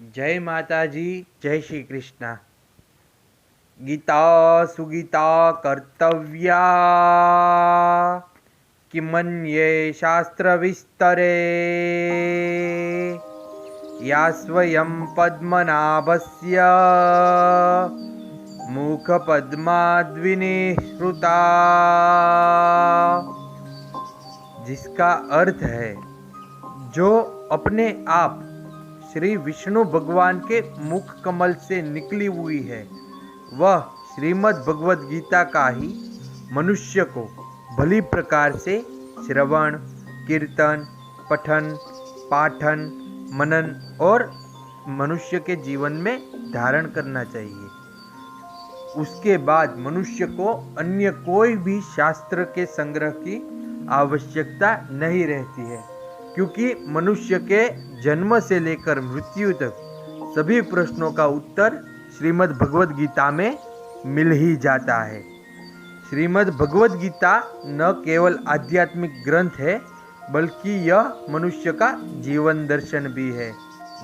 जय माता जी। जय श्री कृष्ण। गीता सुगीता कर्तव्या किमन्ये शास्त्र विस्तरे या स्वयं पद्मनाभस्य मुख पद्माद्विनिहृता, जिसका अर्थ है जो अपने आप श्री विष्णु भगवान के मुख कमल से निकली हुई है, वह श्रीमद् भगवद गीता का ही मनुष्य को भली प्रकार से श्रवण, कीर्तन, पठन, पाठन, मनन और मनुष्य के जीवन में धारण करना चाहिए। उसके बाद मनुष्य को अन्य कोई भी शास्त्र के संग्रह की आवश्यकता नहीं रहती है, क्योंकि मनुष्य के जन्म से लेकर मृत्यु तक सभी प्रश्नों का उत्तर श्रीमद् भगवद गीता में मिल ही जाता है। श्रीमद् भगवद गीता न केवल आध्यात्मिक ग्रंथ है, बल्कि यह मनुष्य का जीवन दर्शन भी है।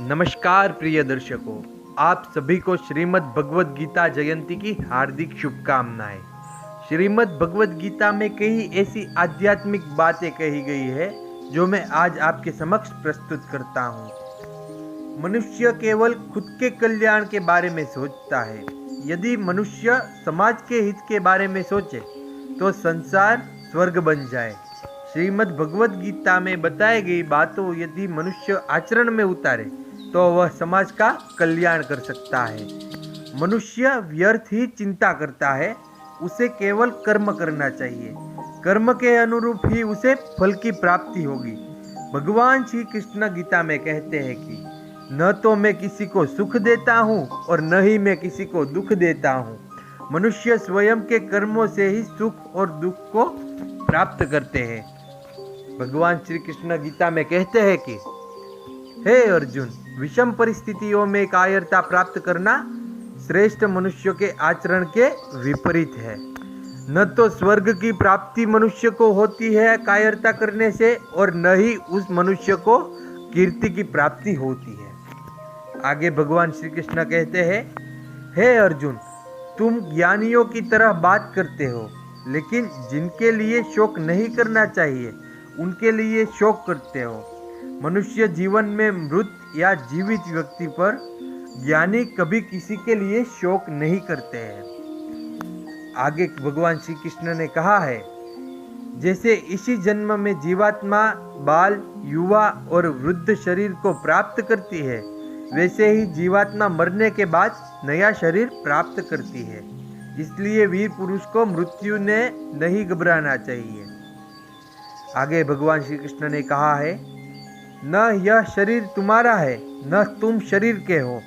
नमस्कार प्रिय दर्शकों, आप सभी को श्रीमद् भगवद गीता जयंती की हार्दिक शुभकामनाएं। श्रीमद् भगवद गीता में कई ऐसी आध्यात्मिक बातें कही गई है जो मैं आज आपके समक्ष प्रस्तुत करता हूँ। मनुष्य केवल खुद के कल्याण के बारे में सोचता है। यदि मनुष्य समाज के हित के बारे में सोचे तो संसार स्वर्ग बन जाए। श्रीमद् भगवद गीता में बताई गई बातों यदि मनुष्य आचरण में उतारे तो वह समाज का कल्याण कर सकता है। मनुष्य व्यर्थ ही चिंता करता है, उसे केवल कर्म करना चाहिए। कर्म के अनुरूप ही उसे फल की प्राप्ति होगी। भगवान श्री कृष्ण गीता में कहते हैं कि न तो मैं किसी को सुख देता हूँ और न ही मैं किसी को दुख देता हूँ। मनुष्य स्वयं के कर्मों से ही सुख और दुख को प्राप्त करते हैं। भगवान श्री कृष्ण गीता में कहते हैं कि हे अर्जुन, विषम परिस्थितियों में कायरता प्राप्त करना श्रेष्ठ मनुष्य के आचरण के विपरीत है। न तो स्वर्ग की प्राप्ति मनुष्य को होती है कायरता करने से, और न ही उस मनुष्य को कीर्ति की प्राप्ति होती है। आगे भगवान श्री कृष्ण कहते हैं, हे अर्जुन, तुम ज्ञानियों की तरह बात करते हो, लेकिन जिनके लिए शोक नहीं करना चाहिए उनके लिए शोक करते हो। मनुष्य जीवन में मृत या जीवित व्यक्ति पर ज्ञानी कभी किसी के लिए शोक नहीं करते हैं। आगे भगवान श्री कृष्ण ने कहा है, जैसे इसी जन्म में जीवात्मा बाल, युवा और वृद्ध शरीर को प्राप्त करती है, वैसे ही जीवात्मा मरने के बाद नया शरीर प्राप्त करती है। इसलिए वीर पुरुष को मृत्यु ने नहीं घबराना चाहिए। आगे भगवान श्री कृष्ण ने कहा है, न यह शरीर तुम्हारा है न तुम शरीर के हो।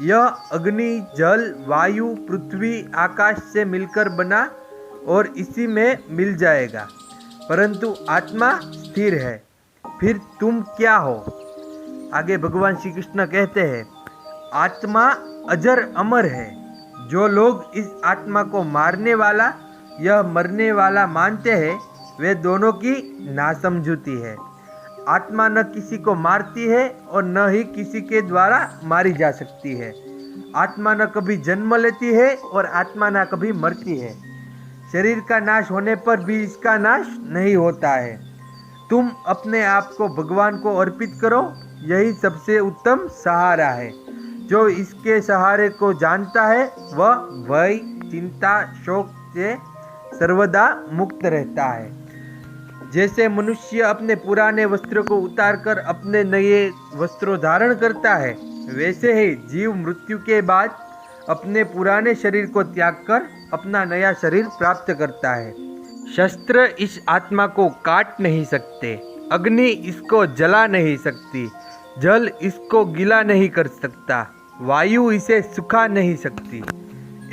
यह अग्नि, जल, वायु, पृथ्वी, आकाश से मिलकर बना और इसी में मिल जाएगा, परंतु आत्मा स्थिर है। फिर तुम क्या हो? आगे भगवान श्री कृष्ण कहते हैं, आत्मा अजर अमर है। जो लोग इस आत्मा को मारने वाला या मरने वाला मानते हैं, वे दोनों की नासमझूती है। आत्मा न किसी को मारती है और न ही किसी के द्वारा मारी जा सकती है। आत्मा न कभी जन्म लेती है और आत्मा न कभी मरती है। शरीर का नाश होने पर भी इसका नाश नहीं होता है। तुम अपने आप को भगवान को अर्पित करो, यही सबसे उत्तम सहारा है। जो इसके सहारे को जानता है वह भय, चिंता, शोक से सर्वदा मुक्त रहता है। जैसे मनुष्य अपने पुराने वस्त्र को उतारकर अपने नए वस्त्रों धारण करता है, वैसे ही जीव मृत्यु के बाद अपने पुराने शरीर को त्याग कर अपना नया शरीर प्राप्त करता है। शस्त्र इस आत्मा को काट नहीं सकते, अग्नि इसको जला नहीं सकती, जल इसको गीला नहीं कर सकता, वायु इसे सुखा नहीं सकती।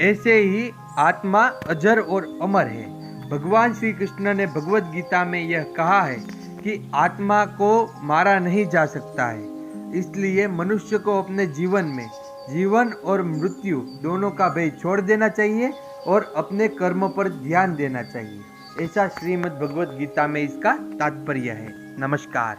ऐसे ही आत्मा अजर और अमर है। भगवान श्री कृष्ण ने भगवद गीता में यह कहा है कि आत्मा को मारा नहीं जा सकता है। इसलिए मनुष्य को अपने जीवन में जीवन और मृत्यु दोनों का भय छोड़ देना चाहिए और अपने कर्म पर ध्यान देना चाहिए। ऐसा श्रीमद् भगवद गीता में इसका तात्पर्य है। नमस्कार।